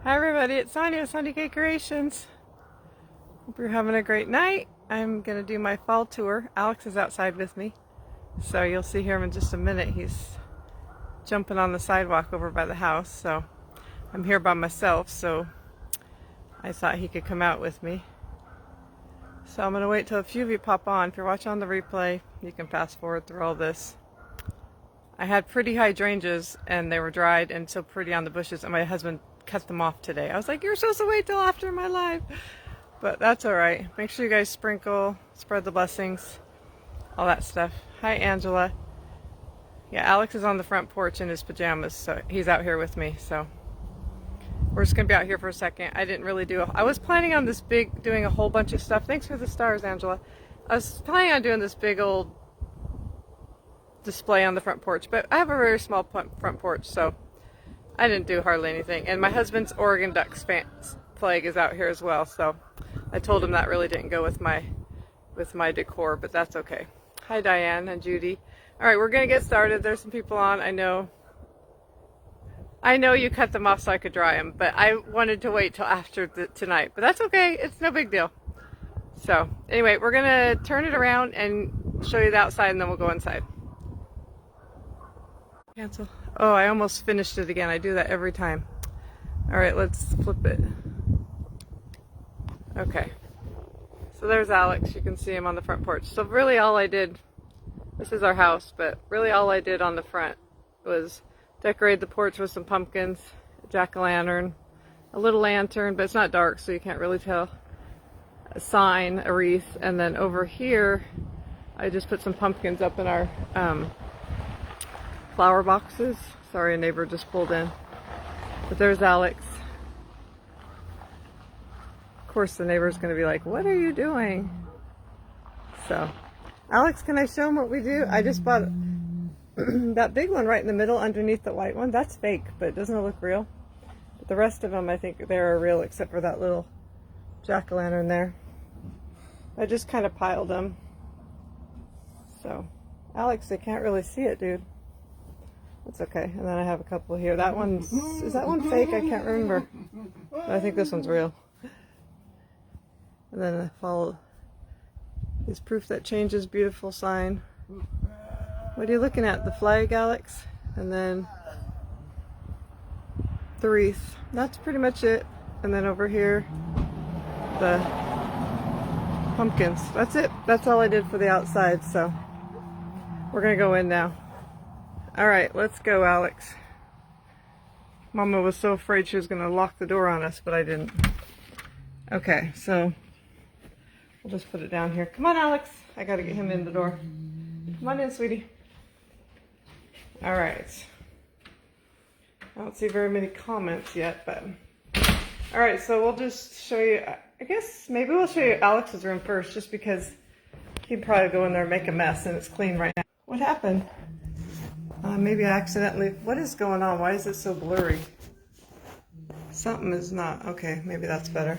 Hi everybody, it's Sonia, Sunny K Creations. Hope you're having a great night. I'm gonna do my fall tour. Alex is outside with me, so you'll see him in just a minute. He's jumping on the sidewalk over by the house, so I'm here by myself, so I thought he could come out with me. So I'm gonna wait till a few of you pop on. If you're watching on the replay, you can fast forward through all this. I had pretty hydrangeas and they were dried and so pretty on the bushes, and my husband cut them off today. I was like, you're supposed to wait till after my live. But that's alright. Make sure you guys sprinkle, spread the blessings, all that stuff. Hi Angela. Yeah, Alex is on the front porch in his pajamas, so he's out here with me. So we're just gonna be out here for a second. I didn't really I was planning on doing a whole bunch of stuff. Thanks for the stars, Angela. I was planning on doing this big old display on the front porch, but I have a very small front porch, so I didn't do hardly anything. And my husband's Oregon Ducks flag is out here as well, so I told him that really didn't go with my decor, but that's okay. Hi Diane and Judy. All right, we're gonna get started. There's some people on. I know you cut them off so I could dry them, but I wanted to wait till after tonight, but that's okay. It's no big deal. So anyway, we're gonna turn it around and show you the outside, and then we'll go inside. Cancel. Oh, I almost finished it again. I do that every time. All right, let's flip it. Okay. So there's Alex. You can see him on the front porch. So really all I did, this is our house, but really all I did on the front was decorate the porch with some pumpkins, a jack-o'-lantern, a little lantern, but it's not dark so you can't really tell, a sign, a wreath, and then over here I just put some pumpkins up in our flower boxes. Sorry, a neighbor just pulled in. But there's Alex. Of course the neighbor's going to be like, what are you doing? So, Alex, can I show him what we do? I just bought that big one right in the middle underneath the white one. That's fake, but doesn't it look real? But the rest of them, I think they're real, except for that little jack-o'-lantern there. I just kind of piled them. So, Alex, they can't really see it, dude. That's okay. And then I have a couple here. That one's, is that one fake? I can't remember. But I think this one's real. And then I follow is proof that change is beautiful sign. What are you looking at? The flag, Alex? And then the wreath. That's pretty much it. And then over here, the pumpkins. That's it. That's all I did for the outside. So we're going to go in now. All right, let's go, Alex. Mama was so afraid she was going to lock the door on us, but I didn't. Okay, so we'll just put it down here. Come on, Alex. I got to get him in the door. Come on in, sweetie. All right. I don't see very many comments yet, but... All right, so we'll just show you... I guess maybe we'll show you Alex's room first, just because he'd probably go in there and make a mess, and it's clean right now. What happened? Maybe I accidentally... What is going on? Why is it so blurry? Something is not... Okay, maybe that's better.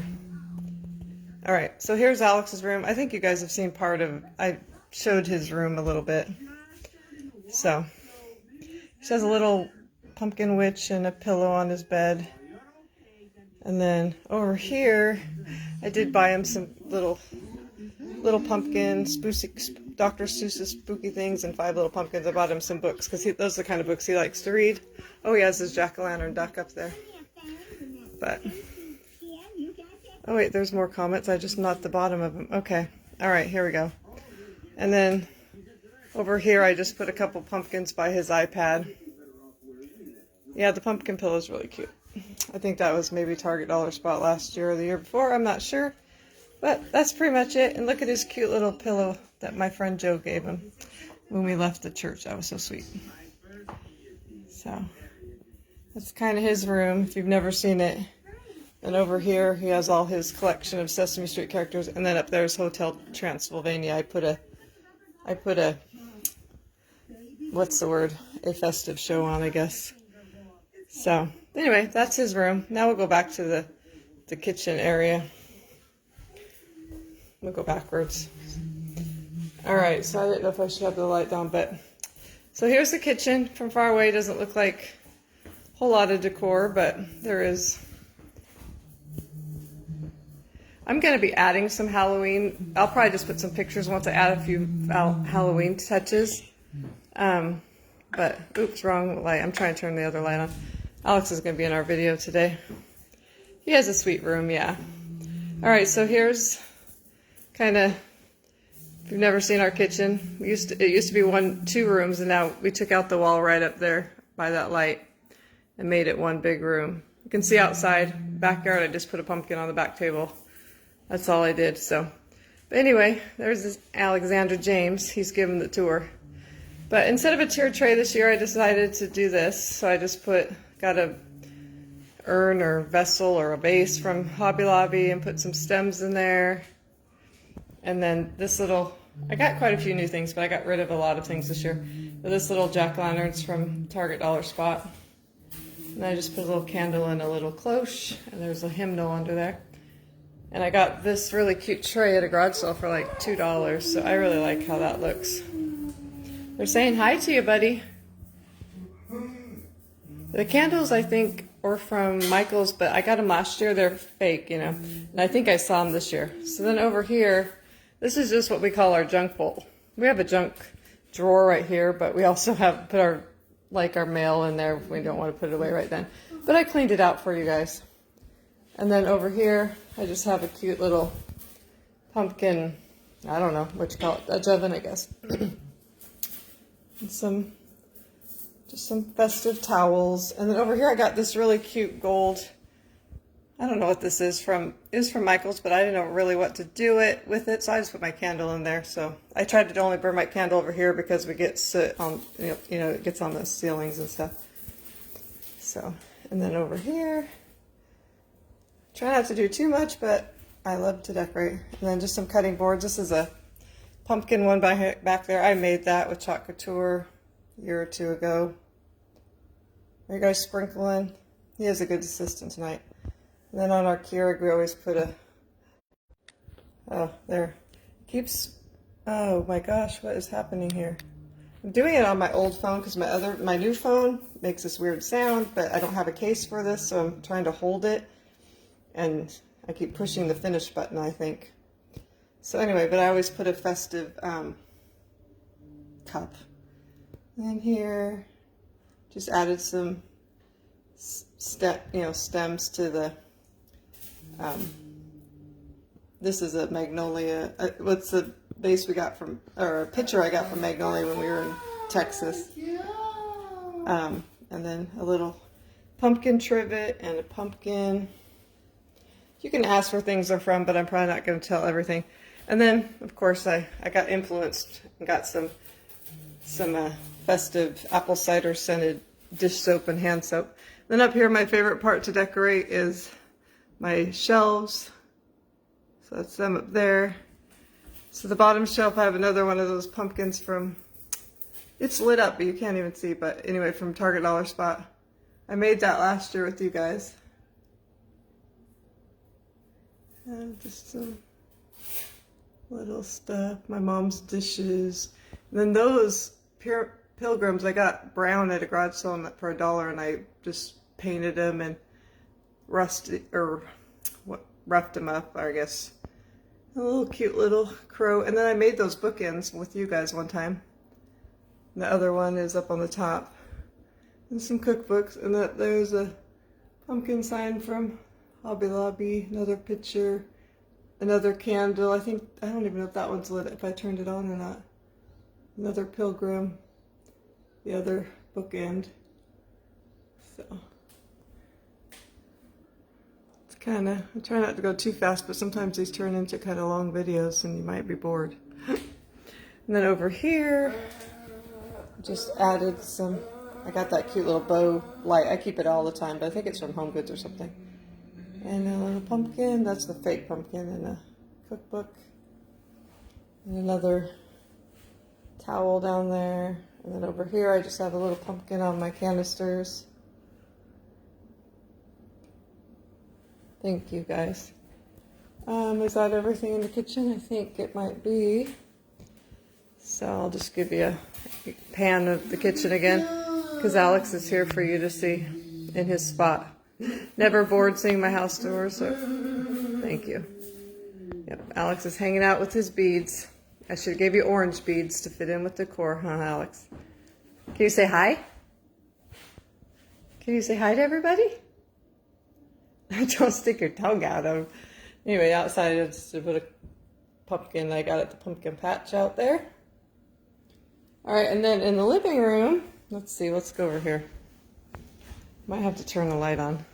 Alright, so here's Alex's room. I think you guys have seen part of... I showed his room a little bit. So, he has a little pumpkin witch and a pillow on his bed. And then over here, I did buy him some little pumpkin, Dr. Seuss's spooky things, and 5 little pumpkins. I bought him some books, because those are the kind of books he likes to read. Oh, he has his jack-o'-lantern duck up there. But, oh wait, there's more comments. I just knocked the bottom of them. Okay, alright, here we go. And then, over here I just put a couple pumpkins by his iPad. Yeah, the pumpkin pillow is really cute. I think that was maybe Target Dollar Spot last year or the year before, I'm not sure. But that's pretty much it. And look at his cute little pillow that my friend Joe gave him when we left the church. That was so sweet. So, that's kind of his room, if you've never seen it. And over here, he has all his collection of Sesame Street characters. And then up there is Hotel Transylvania. I put a, what's the word? A festive show on, I guess. So, anyway, that's his room. Now we'll go back to the kitchen area. We'll go backwards. Alright, so I didn't know if I should have the light down, but... So here's the kitchen. From far away, it doesn't look like a whole lot of decor, but there is I'm going to be adding some Halloween. I'll probably just put some pictures once I add a few Halloween touches. But, oops, wrong light. I'm trying to turn the other light on. Alex is going to be in our video today. He has a sweet room, yeah. All right, so here's kind of, if you've never seen our kitchen, it used to be 2 rooms, and now we took out the wall right up there by that light and made it one big room. You can see outside, backyard, I just put a pumpkin on the back table. That's all I did, so. But anyway, there's this Alexander James. He's giving the tour. But instead of a tier tray this year, I decided to do this. So I just got a urn or vessel or a vase from Hobby Lobby and put some stems in there. And then this little, I got quite a few new things, but I got rid of a lot of things this year. But this little jack-o'-lanterns from Target Dollar Spot. And I just put a little candle in a little cloche, and there's a hymnal under there. And I got this really cute tray at a garage sale for like $2, so I really like how that looks. They're saying hi to you, buddy. The candles, I think, were from Michael's, but I got them last year. They're fake, you know. And I think I saw them this year. So then over here, this is just what we call our junk bowl. We have a junk drawer right here, but we also have put our mail in there. We don't want to put it away right then. But I cleaned it out for you guys. And then over here, I just have a cute little pumpkin, I don't know what you call it, a oven, I guess. And just some festive towels. And then over here I got this really cute gold, I don't know what this is from. It was from Michael's, but I didn't know really what to do with it, so I just put my candle in there. So I tried to only burn my candle over here because we get soot on, you know, it gets on the ceilings and stuff. So, and then over here, try not to do too much, but I love to decorate. And then just some cutting boards. This is a pumpkin one back there. I made that with Chalk Couture a year or 2 ago. There you go, sprinkling. He has a good assistant tonight. And then on our Keurig, we always put there. Oh my gosh, what is happening here? I'm doing it on my old phone because my new phone makes this weird sound, but I don't have a case for this, so I'm trying to hold it. And I keep pushing the finish button, I think. So anyway, but I always put a festive cup. And here, just added some stems to the, this is a Magnolia, what's the vase we got from, or a picture I got from Magnolia when we were in Texas. And then a little pumpkin trivet and a pumpkin. You can ask where things are from, but I'm probably not going to tell everything. And then, of course, I got influenced and got some festive apple cider scented dish soap and hand soap. Then up here, my favorite part to decorate is my shelves. So that's them up there. So the bottom shelf, I have another one of those pumpkins from, it's lit up, but you can't even see, but anyway, from Target Dollar Spot. I made that last year with you guys. And just some little stuff, my mom's dishes. And then those pilgrims, I got brown at a garage sale for $1, and I just painted them and roughed them up, I guess. A little cute little crow. And then I made those bookends with you guys one time. And the other one is up on the top. And some cookbooks. And there's a pumpkin sign from Hobby Lobby, another picture, another candle. I don't even know if that one's lit, if I turned it on or not. Another pilgrim, the other bookend. So, it's kind of, I try not to go too fast, but sometimes these turn into kind of long videos and you might be bored. And then over here, just added some, I got that cute little bow light. I keep it all the time, but I think it's from Home Goods or something. And a little pumpkin, that's the fake pumpkin in a cookbook. And another towel down there. And then over here I just have a little pumpkin on my canisters. Thank you guys. Is that everything in the kitchen? I think it might be. So I'll just give you a pan of the kitchen again, because Alex is here for you to see in his spot. Never bored seeing my house tour, so thank you. Yep, Alex is hanging out with his beads. I should have gave you orange beads to fit in with the decor, huh, Alex? Can you say hi? Can you say hi to everybody? Don't stick your tongue out of. Anyway, outside I just put a pumpkin I got at the pumpkin patch out there. All right, and then in the living room, let's see, let's go over here. Might have to turn the light on.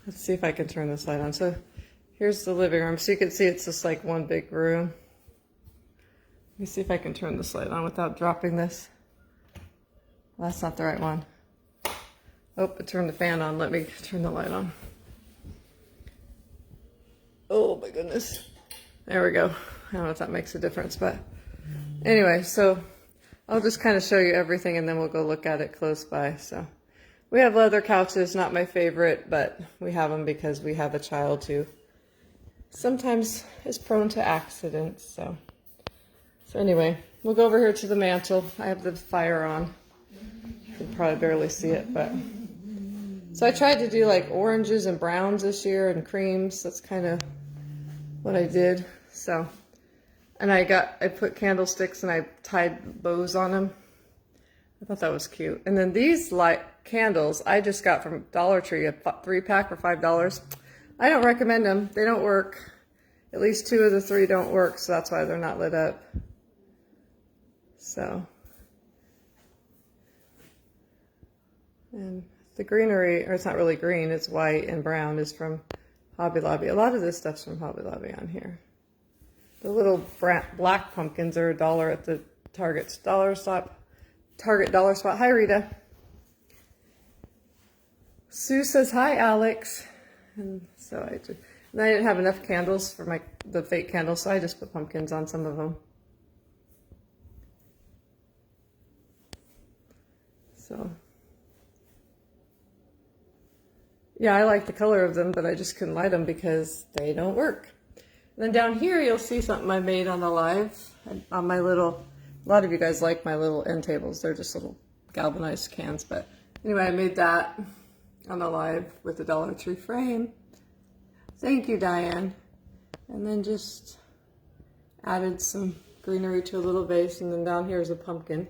Let's see if I can turn this light on. So here's the living room. So you can see it's just like one big room. Let me see if I can turn this light on without dropping this. Well, that's not the right one. Oh, I turned the fan on. Let me turn the light on. Oh my goodness. There we go. I don't know if that makes a difference, but anyway, so I'll just kind of show you everything and then we'll go look at it close by. So we have leather couches, not my favorite, but we have them because we have a child who sometimes is prone to accidents. So anyway, we'll go over here to the mantle. I have the fire on. You can probably barely see it, but so I tried to do like oranges and browns this year and creams. That's kind of what I did. So, and I put candlesticks and I tied bows on them. I thought that was cute. And then these light candles I just got from Dollar Tree, a 3-pack for $5. I don't recommend them. They don't work. At least 2 of the 3 don't work, so that's why they're not lit up. So, and the greenery, or it's not really green, it's white and brown, is from Hobby Lobby. A lot of this stuff's from Hobby Lobby on here. The little black pumpkins are $1 at the Target dollar spot. Hi, Rita. Sue says hi, Alex. And so I didn't have enough candles for the fake candles, so I just put pumpkins on some of them. So yeah, I like the color of them, but I just couldn't light them because they don't work. And then down here, you'll see something I made on the live. On my little, a lot of you guys like my little end tables. They're just little galvanized cans. But anyway, I made that on the live with the Dollar Tree frame. Thank you, Diane. And then just added some greenery to a little vase. And then down here is a pumpkin.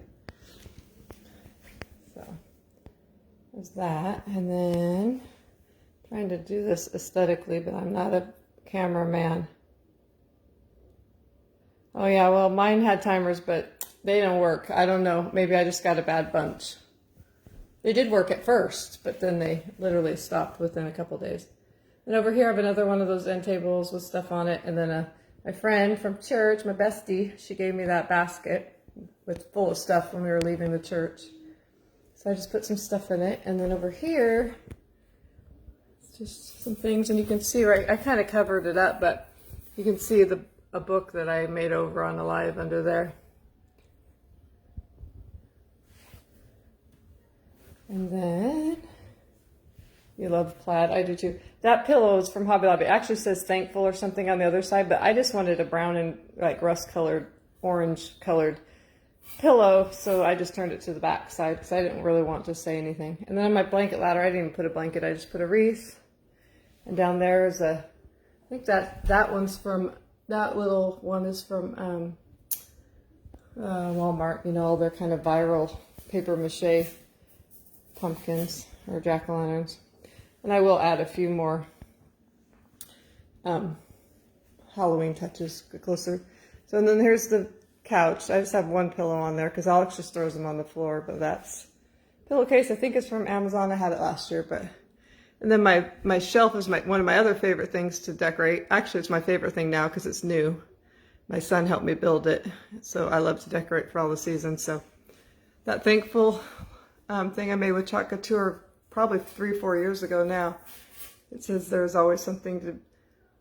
So there's that. And then trying to do this aesthetically, but I'm not a cameraman. Oh yeah, well mine had timers, but they don't work. I don't know, maybe I just got a bad bunch. They did work at first, but then they literally stopped within a couple days. And over here I have another one of those end tables with stuff on it, and then my friend from church, my bestie, she gave me that basket full of stuff when we were leaving the church. So I just put some stuff in it, and then over here, just some things, and you can see, right, I kind of covered it up, but you can see a book that I made over on the live under there. And then, you love plaid, I do too. That pillow is from Hobby Lobby. It actually says thankful or something on the other side, but I just wanted a brown and like rust colored, orange colored pillow, so I just turned it to the back side because I didn't really want to say anything. And then on my blanket ladder, I didn't even put a blanket, I just put a wreath. And down there is I think that one's from, that little one is from Walmart. You know, all their kind of viral paper mache pumpkins or jack-o'-lanterns. And I will add a few more Halloween touches closer. So, and then here's the couch. I just have one pillow on there because Alex just throws them on the floor, but that's pillowcase. I think it's from Amazon. I had it last year, but. And then my shelf is one of my other favorite things to decorate. Actually, it's my favorite thing now because it's new. My son helped me build it, so I love to decorate for all the seasons. So that thankful thing I made with Chalk Couture probably 3-4 years ago now. It says there's always something to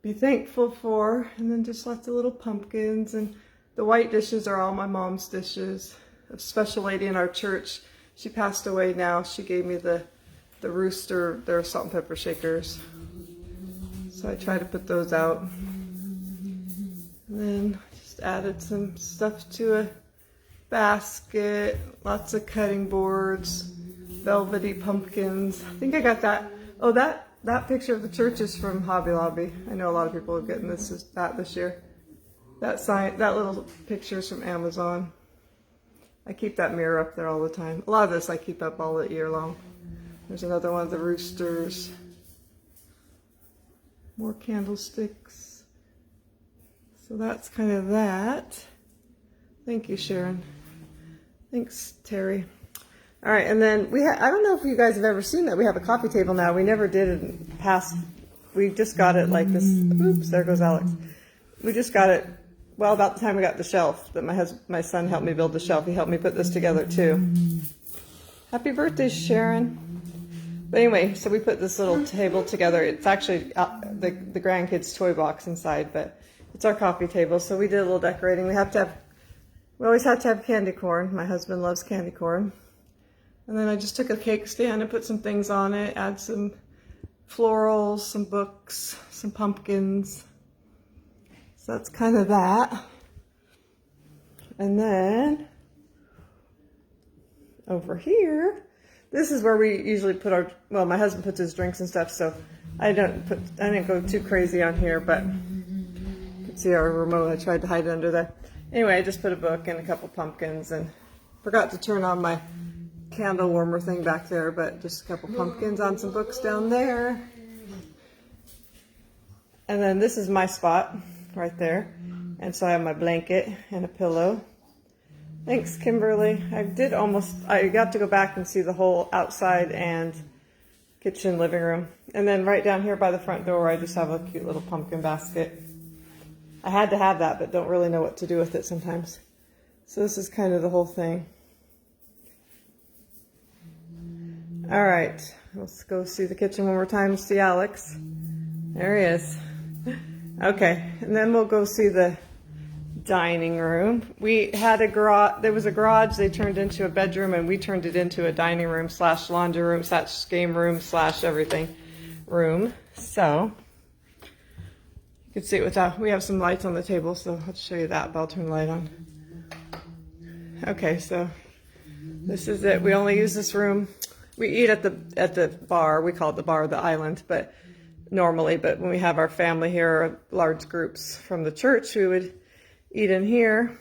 be thankful for, and then just lots of little pumpkins. And the white dishes are all my mom's dishes. A special lady in our church, she passed away now. She gave me the rooster, their salt and pepper shakers. So I try to put those out. And then just added some stuff to a basket, lots of cutting boards, velvety pumpkins. I think I got that. Oh, that that picture of the church is from Hobby Lobby. I know a lot of people are getting that this year. That little picture is from Amazon. I keep that mirror up there all the time. A lot of this I keep up all the year long. There's another one of the roosters. More candlesticks. So that's kind of that. Thank you, Sharon. Thanks, Terry. All right, and then I don't know if you guys have ever seen that. We have a coffee table now. We never did it in the past. We just got it like this. Oops, there goes Alex. We just got it, well, about the time we got the shelf that my son helped me build the shelf. He helped me put this together too. Happy birthday, Sharon. But anyway, so we put this little table together. It's actually the grandkids' toy box inside, but it's our coffee table. So we did a little decorating. We always have to have candy corn. My husband loves candy corn. And then I just took a cake stand and put some things on it, add some florals, some books, some pumpkins. So that's kind of that. And then over here, this is where we usually put my husband puts his drinks and stuff, so I didn't go too crazy on here, but you can see our remote. I tried to hide it under there. Anyway, I just put a book and a couple pumpkins and forgot to turn on my candle warmer thing back there, but just a couple pumpkins on some books down there. And then this is my spot right there. And so I have my blanket and a pillow. Thanks, Kimberly. I got to go back and see the whole outside and kitchen, living room. And then right down here by the front door, I just have a cute little pumpkin basket. I had to have that, but don't really know what to do with it sometimes. So this is kind of the whole thing. All right, let's go see the kitchen one more time. See Alex. There he is. Okay, and then we'll go see the dining room. We had a garage. There was a garage they turned into a bedroom, and we turned it into a dining room / laundry room / game room / everything room. So you can see it without. We have some lights on the table, so I'll show you that. But I'll turn the light on. Okay, so this is it. We only use this room. We eat at the bar. We call it the bar, the island, but normally. But when we have our family here, large groups from the church, we would eat in here.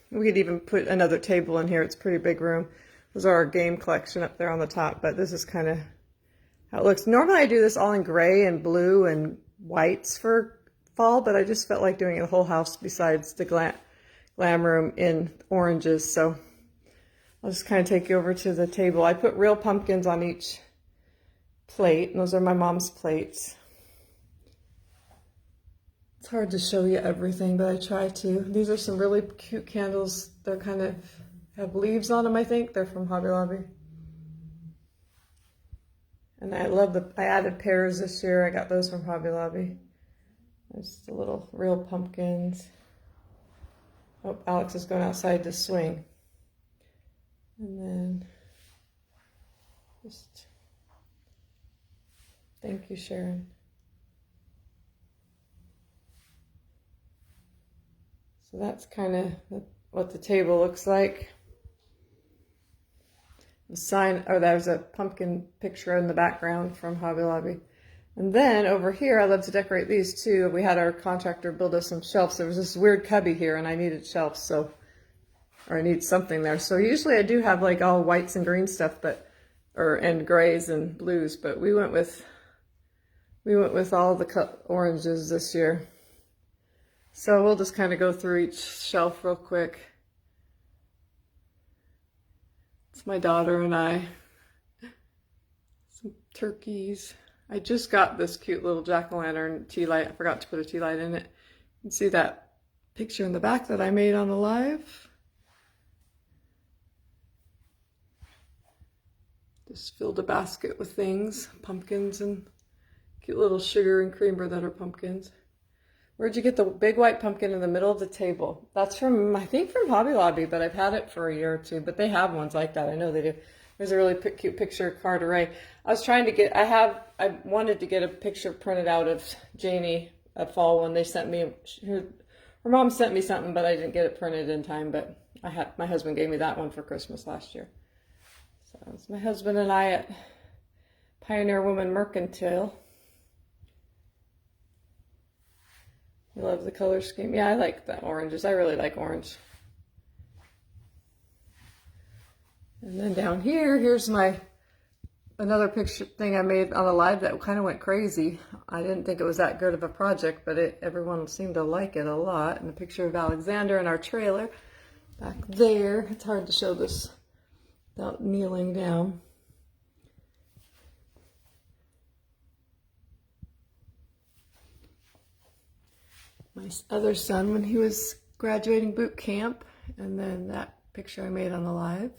We could even put another table in here. It's a pretty big room. Those are our game collection up there on the top, but this is kind of how it looks. Normally I do this all in gray and blue and whites for fall, but I just felt like doing the whole house besides the glam room in oranges. So I'll just kind of take you over to the table. I put real pumpkins on each plate, and those are my mom's plates. It's hard to show you everything, but I try to. These are some really cute candles. They're kind of have leaves on them, I think. They're from Hobby Lobby. And I added pears this year. I got those from Hobby Lobby. There's the little real pumpkins. Oh, Alex is going outside to swing. And then just thank you, Sharon. So that's kind of what the table looks like. The sign, there's a pumpkin picture in the background from Hobby Lobby. And then over here, I love to decorate these too. We had our contractor build us some shelves. There was this weird cubby here and I needed shelves, or I need something there. So usually I do have like all whites and green stuff, and grays and blues, but we went with all the oranges this year. So we'll just kind of go through each shelf real quick. It's my daughter and I. Some turkeys. I just got this cute little jack-o'-lantern tea light. I forgot to put a tea light in it. You can see that picture in the back that I made on the live. Just filled a basket with things, pumpkins and cute little sugar and creamer that are pumpkins. Where'd you get the big white pumpkin in the middle of the table? That's from, I think from Hobby Lobby, but I've had it for a year or two, but they have ones like that. I know they do. There's a really cute picture of Carteret. I was trying to get, I wanted to get a picture printed out of Janie, a fall one. They sent me, her mom sent me something, but I didn't get it printed in time, but my husband gave me that one for Christmas last year. So it's my husband and I at Pioneer Woman Mercantile. I love the color scheme. Yeah, I like the oranges. I really like orange. And then down here, here's another picture thing I made on a live that kind of went crazy. I didn't think it was that good of a project, but everyone seemed to like it a lot. And a picture of Alexander in our trailer back there. It's hard to show this without kneeling down. My other son when he was graduating boot camp, and then that picture I made on the live.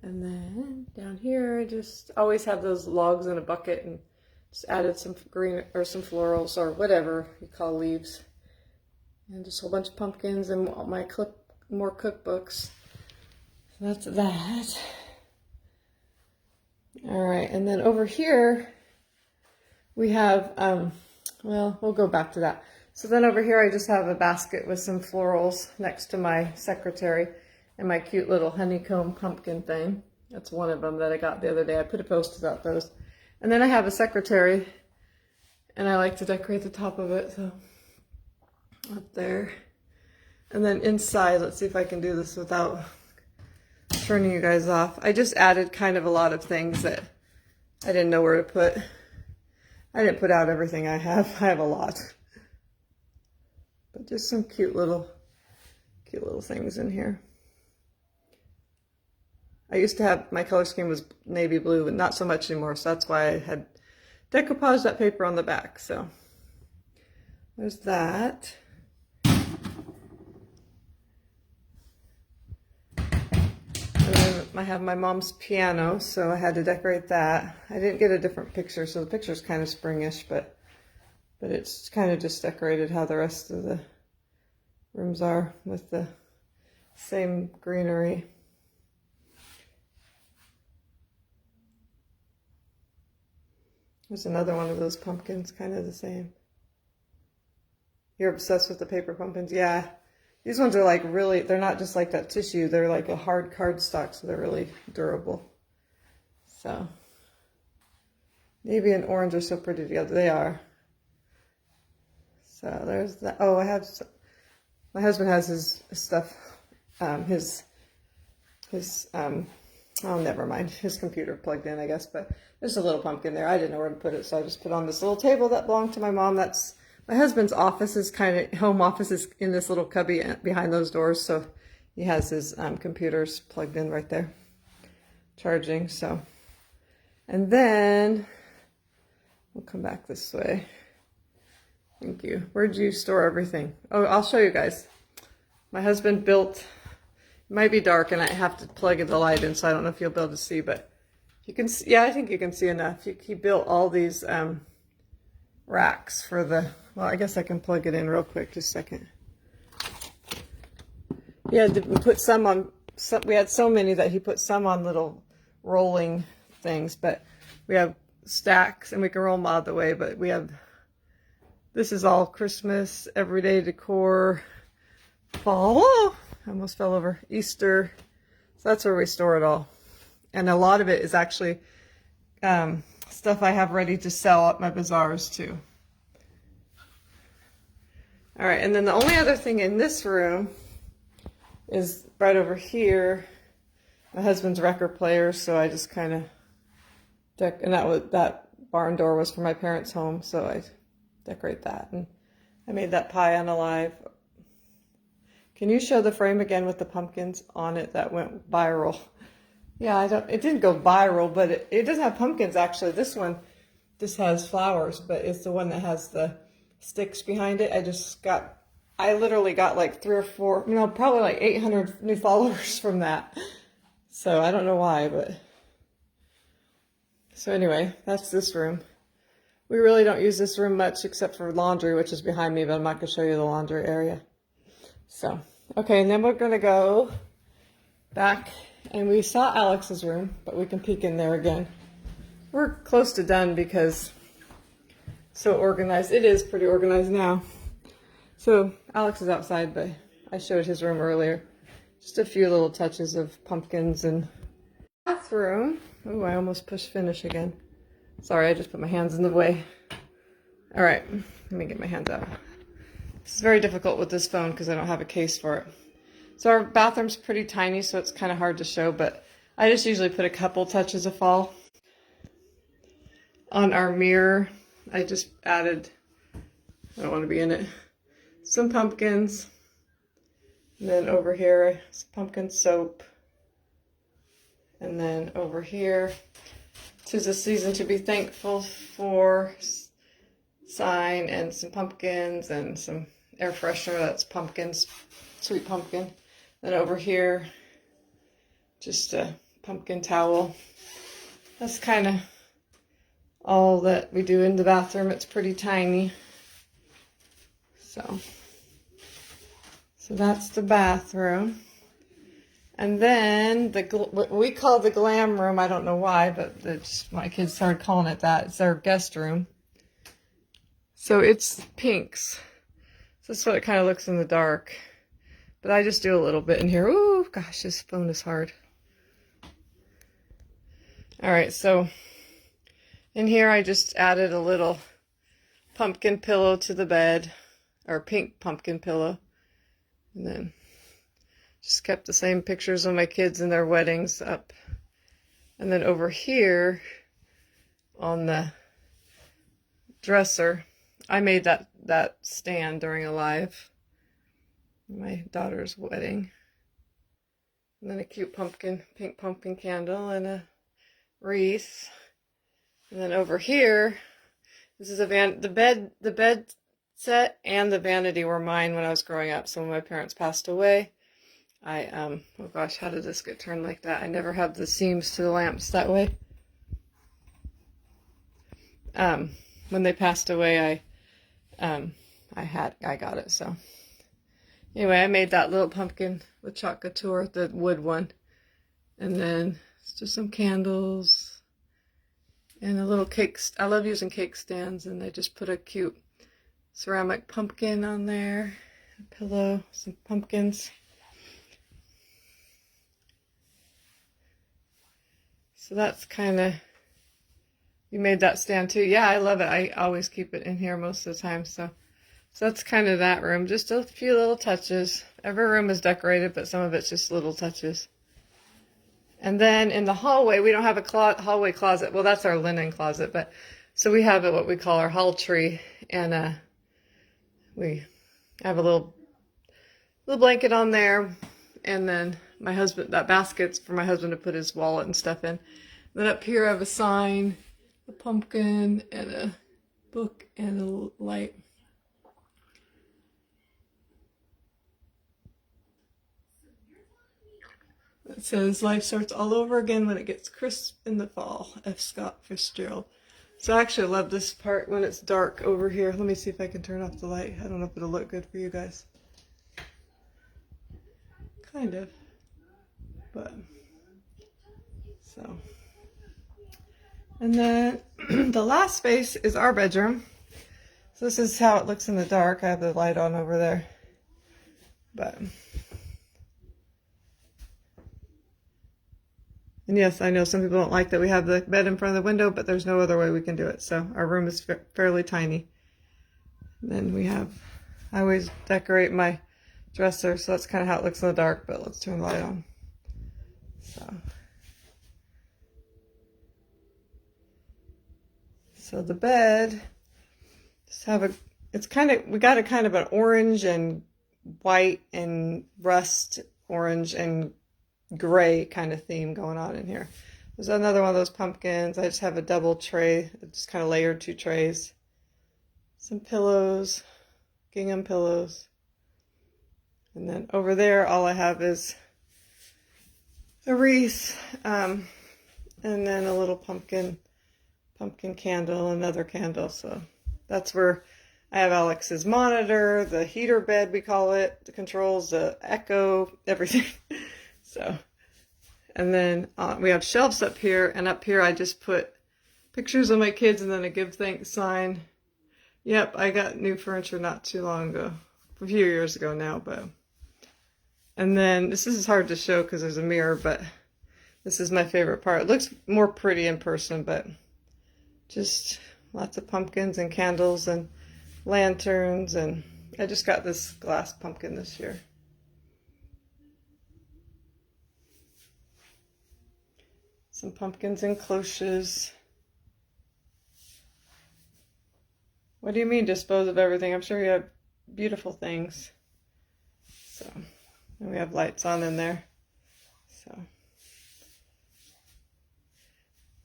And then down here, I just always have those logs in a bucket and just added some green or some florals or whatever you call leaves. And just a whole bunch of pumpkins and my more cookbooks. So that's that. All right, and then over here, we have, well, we'll go back to that. So then over here, I just have a basket with some florals next to my secretary and my cute little honeycomb pumpkin thing. That's one of them that I got the other day. I put a post about those. And then I have a secretary, and I like to decorate the top of it, so up there. And then inside, let's see if I can do this without turning you guys off. I just added kind of a lot of things that I didn't know where to put. I didn't put out everything I have. I have a lot. But just some cute little things in here. I used to have, my color scheme was navy blue, but not so much anymore. So that's why I had decoupaged that paper on the back. So there's that. And then I have my mom's piano, so I had to decorate that. I didn't get a different picture, so the picture's kind of springish, but it's kind of just decorated how the rest of the rooms are with the same greenery. There's another one of those pumpkins, kind of the same. You're obsessed with the paper pumpkins? Yeah. These ones are like really, they're not just like that tissue. They're like a hard cardstock, so they're really durable. So, navy and orange are so pretty together. They are. So there's that. Oh, my husband has his stuff, oh, never mind. His computer plugged in, I guess, but there's a little pumpkin there. I didn't know where to put it, so I just put on this little table that belonged to my mom. That's my husband's office, is kind of, home office is in this little cubby behind those doors, so he has his computers plugged in right there, charging, so. And then, we'll come back this way. Thank you. Where'd you store everything? Oh, I'll show you guys. My husband built, it might be dark and I have to plug the light in, so I don't know if you'll be able to see, but you can see, yeah, I think you can see enough. He built all these racks for the, well, I guess I can plug it in real quick, just a second. He had to put some on, we had so many that he put some on little rolling things, but we have stacks and we can roll them out of the way, but we have, this is all Christmas, everyday decor, fall, oh, I almost fell over, Easter. So that's where we store it all. And a lot of it is actually stuff I have ready to sell at my bazaars too. All right, and then the only other thing in this room is right over here. My husband's record player, so I just kind of and that barn door was for my parents' home, so I decorate that. And I made that pie on Alive. Can you show the frame again with the pumpkins on it that went viral? Yeah, it didn't go viral, but it doesn't have pumpkins actually. This one just has flowers, but it's the one that has the sticks behind it. I literally got like 3 or 4, probably like 800 new followers from that. So I don't know why, but. So anyway, that's this room. We really don't use this room much except for laundry, which is behind me, but I'm not going to show you the laundry area. So, okay, and then we're going to go back, and we saw Alex's room, but we can peek in there again. We're close to done because so organized. It is pretty organized now. So Alex is outside, but I showed his room earlier. Just a few little touches of pumpkins and bathroom. Oh, I almost pushed finish again. Sorry, I just put my hands in the way. All right, let me get my hands out. It's very difficult with this phone because I don't have a case for it. So our bathroom's pretty tiny, so it's kind of hard to show, but I just usually put a couple touches of fall. On our mirror, I just added, I don't want to be in it, some pumpkins. And then over here, some pumpkin soap. And then over here, 'tis a season to be thankful for sign and some pumpkins and some air freshener. That's pumpkins, sweet pumpkin. Then over here, just a pumpkin towel. That's kind of all that we do in the bathroom. It's pretty tiny. So that's the bathroom. And then what we call the glam room, I don't know why, but my kids started calling it that. It's our guest room. So it's pinks. So that's what it kind of looks in the dark. But I just do a little bit in here. Ooh, gosh, this phone is hard. All right, so in here I just added a little pumpkin pillow to the bed, or pink pumpkin pillow. And then just kept the same pictures of my kids and their weddings up. And then over here on the dresser, I made that stand during a live, my daughter's wedding. And then a cute pink pumpkin candle and a wreath. And then over here, this is the bed set and the vanity were mine when I was growing up. So when my parents passed away, oh gosh, how did this get turned like that? I never have the seams to the lamps that way. When they passed away, I got it, so. Anyway, I made that little pumpkin with Chalk Couture, the wood one. And then it's just some candles and a little cake. I love using cake stands, and I just put a cute ceramic pumpkin on there, a pillow, some pumpkins. So that's kind of, you made that stand too. Yeah, I love it. I always keep it in here most of the time. So that's kind of that room. Just a few little touches. Every room is decorated, but some of it's just little touches. And then in the hallway, we don't have a hallway closet. Well, that's our linen closet, but so we have what we call our hall tree, and we have a little blanket on there, and then my husband, that basket's for my husband to put his wallet and stuff in. Then up here I have a sign, a pumpkin, and a book, and a light. It says, life starts all over again when it gets crisp in the fall. F. Scott Fitzgerald. So I actually love this part when it's dark over here. Let me see if I can turn off the light. I don't know if it'll look good for you guys. Kind of. But, so. And then the last space is our bedroom. So this is how it looks in the dark. I have the light on over there. But, and yes, I know some people don't like that we have the bed in front of the window, but there's no other way we can do it. So our room is fairly tiny. And then we have, I always decorate my dresser, so that's kind of how it looks in the dark, but let's turn the light on. So the bed, just have it's kind of, we got a kind of an orange and white and rust orange and gray kind of theme going on in here. There's another one of those pumpkins. I just have a double tray, just kind of layered 2 trays. Some pillows, gingham pillows. And then over there, all I have is a wreath, and then a little pumpkin candle, another candle. So that's where I have Alex's monitor, the heater bed, we call it, the controls, the echo, everything. So, and then we have shelves up here, and up here I just put pictures of my kids and then a give thanks sign. Yep, I got new furniture not too long ago, a few years ago now, but. And then this is hard to show because there's a mirror, but this is my favorite part. It looks more pretty in person, but just lots of pumpkins and candles and lanterns and I just got this glass pumpkin this year. Some pumpkins and cloches. What do you mean dispose of everything? I'm sure you have beautiful things. So, and we have lights on in there. So,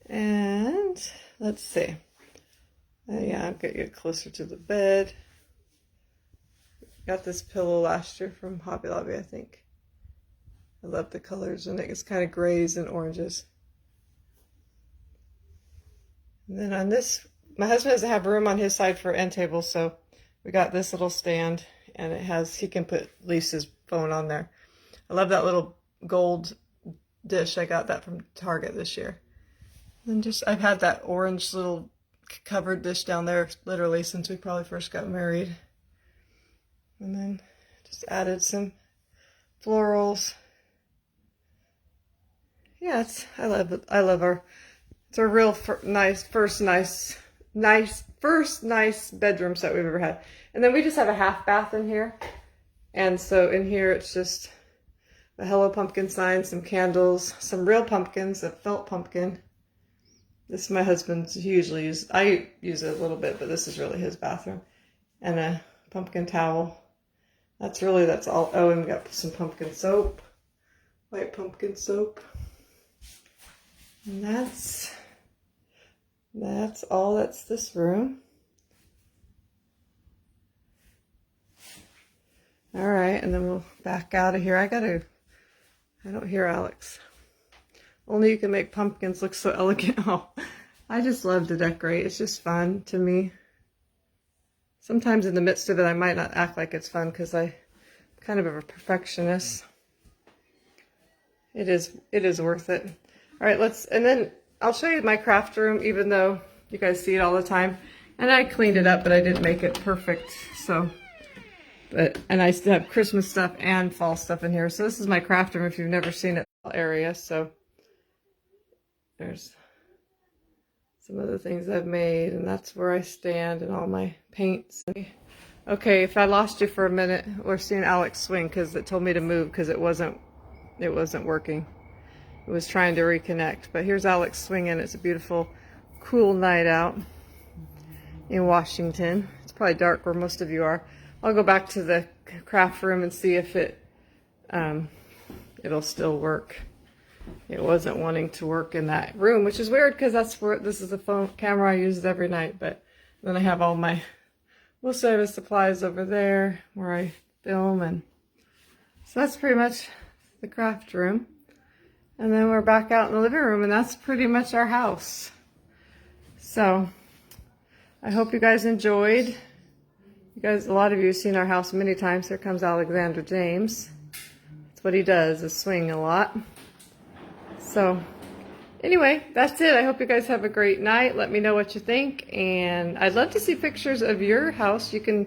and let's see. Yeah, I'll get closer to the bed. Got this pillow last year from Hobby Lobby, I think. I love the colors, and it's kind of grays and oranges. And then on this, my husband doesn't have room on his side for end table, so we got this little stand, and it has, he can put Lisa's phone on there. I love that little gold dish. I got that from Target this year. And just, I've had that orange little covered dish down there literally since we probably first got married. And then just added some florals. Yeah, I love our, it's a real first nice bedroom set we've ever had. And then we just have a half bath in here. And so in here it's just a Hello Pumpkin sign, some candles, some real pumpkins, a felt pumpkin. This is my husband's usually use. I use it a little bit, but this is really his bathroom. And a pumpkin towel. That's all. Oh, and we got some pumpkin soap. White pumpkin soap. And that's all that's this room. All right, and then we'll back out of here. I don't hear Alex. Only you can make pumpkins look so elegant. Oh, I just love to decorate. It's just fun to me. Sometimes in the midst of it, I might not act like it's fun because I'm kind of a perfectionist. It is worth it. All right, and then I'll show you my craft room, even though you guys see it all the time. And I cleaned it up, but I didn't make it perfect. So, and I still have Christmas stuff and fall stuff in here. So this is my craft room if you've never seen it area. So there's some of the things I've made, and that's where I stand and all my paints. Okay, if I lost you for a minute, we're seeing Alex swing because it told me to move because it wasn't working. It was trying to reconnect. But here's Alex swinging. It's a beautiful, cool night out in Washington. It's probably dark where most of you are. I'll go back to the craft room and see if it'll still work. It wasn't wanting to work in that room, which is weird because this is the phone camera I use every night. But then I have all my most of the supplies over there where I film, and so that's pretty much the craft room. And then we're back out in the living room, and that's pretty much our house. So I hope you guys enjoyed. You guys, a lot of you have seen our house many times. Here comes Alexander James. That's what he does, is swing a lot. So anyway, that's it. I hope you guys have a great night. Let me know what you think. And I'd love to see pictures of your house. You can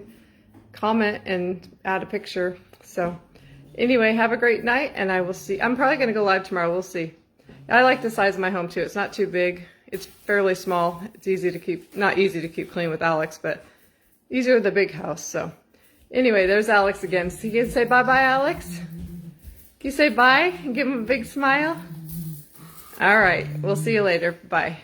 comment and add a picture. So anyway, have a great night, and I will see. I'm probably going to go live tomorrow. We'll see. I like the size of my home too. It's not too big. It's fairly small. It's easy to keep, not easy to keep clean with Alex, but easier with the big house. So anyway, there's Alex again. So you can say bye-bye, Alex? Can you say bye and give him a big smile? All right, we'll see you later. Bye.